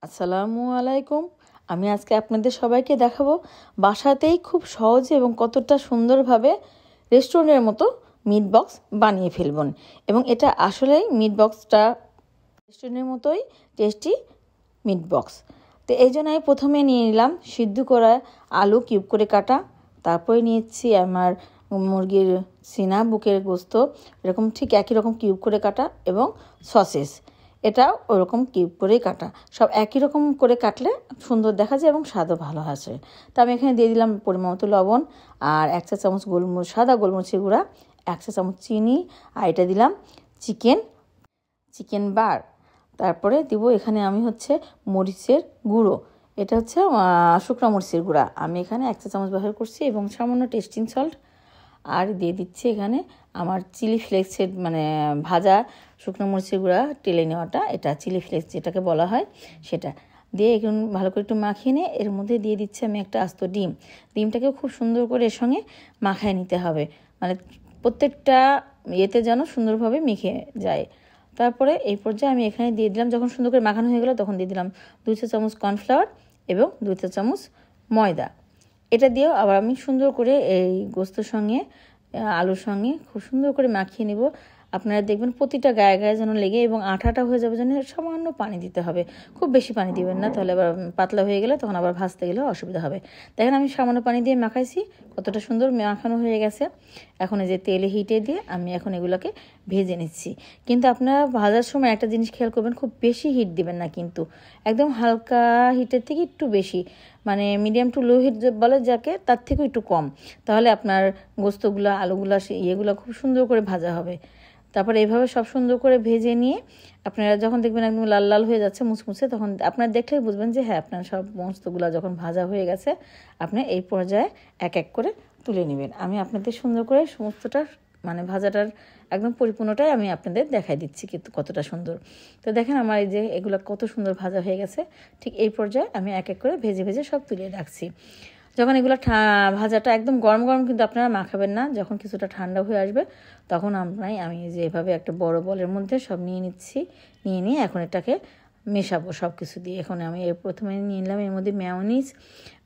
আসসালামু আলাইকুম। আমি আজকে আপনাদের সবাইকে দেখাবো বাসাতেই খুব সহজে এবং কতটা সুন্দরভাবে রেস্টুরেন্টের মতো মিট বক্স বানিয়ে ফেলবেন। এবং এটা আসলেই মিট বক্সটা রেস্টুরেন্টের মতোই টেস্টি মিট বক্স। তো এই জন্য আমি প্রথমে নিয়ে নিলাম সিদ্ধ করা আলু কিউব করে কাটা, তারপরে নিয়েছি আমার মুরগির সিনা বুকের গোস্ত, এরকম ঠিক একই রকম কিউব করে কাটা, এবং সসেস এটাও ওরকম কিউব করেই কাটা। সব একই রকম করে কাটলে সুন্দর দেখা যায় এবং স্বাদও ভালো আসে। তো আমি এখানে দিয়ে দিলাম পরিমাণ মতো লবণ, আর 1 চা চামচ সাদা গোলমরিচের গুঁড়া, 1 চা চামচ চিনি, আর এটা দিলাম চিকেন বার। তারপরে দিব এখানে আমি মরিচের গুঁড়ো, এটা শুকনো মরিচের গুঁড়া, আমি এখানে 1 চা চামচ ব্যবহার করছি, এবং সামান্য টেস্টিং সল্ট। আর দিয়ে দিচ্ছি এখানে আমার চিলি ফ্লেক্সের ভাজা শুকনো মরিচের গুঁড়া টেলে নেওয়াটা, এটা চিলি ফ্লেক্স যেটাকে বলা হয় সেটা দিয়ে এখন ভালো করে একটু মাখিয়ে নিয়ে এর মধ্যে দিয়ে দিচ্ছি আমি একটা আস্ত ডিমটাকেও খুব সুন্দর করে এর সঙ্গে মাখায় নিতে হবে, প্রত্যেকটা ইয়েতে যেন সুন্দরভাবে মিশে যায়। তারপরে এই পর্যায়ে আমি এখানে দিয়ে দিলাম, যখন সুন্দর করে মাখানো হয়ে গেল তখন দিয়ে দিলাম 2 চা চামচ কর্নফ্লাওয়ার এবং 2 চা চামচ ময়দা। এটা দিয়েও আবার আমি সুন্দর করে এই গোস্তের সঙ্গে আলুর সঙ্গে খুব সুন্দর করে মাখিয়ে নেব। আপনারা দেখবেন প্রতিটা গায়ে গায়ে যেন লেগে এবং আঠাটা হয়ে যাবে, যেন সামান্য পানি দিতে হবে, খুব বেশি পানি দিবেন না, তাহলে আবার পাতলা হয়ে গেলে তখন আবার ভাজতে গেলে অসুবিধা হবে। দেখেন আমি সামান্য পানি দিয়ে মাখাইছি, কতটা সুন্দর মাখানো হয়ে গেছে। এখন এই যে তেলে হিটে দিয়ে আমি এখন এগুলোকে ভেজে নিচ্ছি। কিন্তু আপনারা ভাজার সময় একটা জিনিস খেয়াল করবেন, খুব বেশি হিট দিবেন না, কিন্তু একদম হালকা হিটের থেকে একটু বেশি, মিডিয়াম টু লো হিট বলে যাকে, তার থেকেও একটু কম, তাহলে আপনার গোস্তগুলো আলুগুলো ইয়েগুলো খুব সুন্দর করে ভাজা হবে। তারপরে এইভাবে সব সুন্দর করে ভেজে নিয়ে আপনারা যখন দেখবেন একদম লাল লাল হয়ে যাচ্ছে মুচমুচে, তখন আপনারা দেখলেই বুঝবেন যে হ্যাঁ, আপনার সব মস্তগুলো যখন ভাজা হয়ে গেছে, আপনি এই পর্যায়ে এক এক করে তুলে নেবেন। আমি আপনাদের সুন্দর করে সমস্তটা ভাজাটার একদম পরিপূর্ণটাই আমি আপনাদের দেখাই দিচ্ছি কিন্তু কতটা সুন্দর। তো দেখেন আমার এই যে এগুলো কত সুন্দর ভাজা হয়ে গেছে। ঠিক এই পর্যায়ে আমি এক এক করে ভেজে ভেজে সব তুলে রাখছি। যখন এগুলো ভাজাটা একদম গরম গরম কিন্তু আপনারা মাখাবেন না, যখন কিছুটা ঠান্ডা হয়ে আসবে তখন আমি যে এভাবে একটা বড় বলের মধ্যে সব নিয়ে নিচ্ছি, নিয়ে এখন এটাকে মেশাবো সব কিছু দিয়ে। এখন আমি প্রথমে নিয়ে নিলাম এর মধ্যে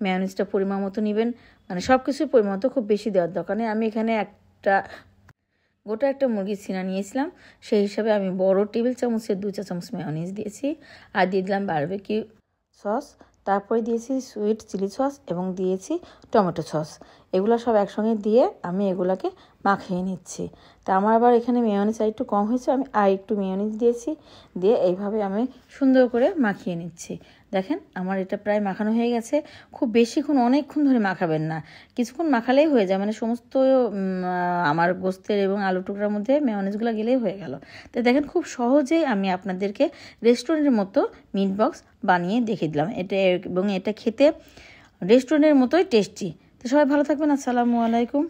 মেয়োনিজটা পরিমাণ মতো নেবেন, সব কিছুই পরিমাণ মতো, খুব বেশি দেওয়ার দরকার নেই। আমি এখানে গোটা একটা মুরগির সিনা নিয়েছিলাম, সেই হিসাবে আমি বড় টেবিল চামচের 2 চা চামচ মেয়োনিজ দিয়েছি, আর দিয়ে দিলাম বারবিকিউ সস, তারপরে দিয়েছি সুইট চিলি সস এবং দিয়েছি টমেটো সস। এগুলো সব একসঙ্গে দিয়ে আমি এগুলাকে মাখিয়ে নিচ্ছি। তা আমার আবার এখানে মেয়োনিজ আর একটু কম হয়েছে, আমি আর একটু মেয়োনিজ দিয়েছি, দিয়ে এইভাবে আমি সুন্দর করে মাখিয়ে নিচ্ছি। দেখেন আমার এটা প্রায় মাখানো হয়ে গেছে। খুব বেশিক্ষণ অনেকক্ষণ ধরে মাখাবেন না, কিছুক্ষণ মাখালেই হয়ে যায়, সমস্ত আমার গোস্তের এবং আলু টুকরার মধ্যে মেয়োনিজগুলো গেলেই হয়ে গেল। তো দেখেন খুব সহজেই আমি আপনাদেরকে রেস্টুরেন্টের মতো মিট বক্স বানিয়ে দেখিয়ে দিলাম এবং এটা খেতে রেস্টুরেন্টের মতোই টেস্টি। তো সবাই ভালো থাকবেন। আসসালামু আলাইকুম।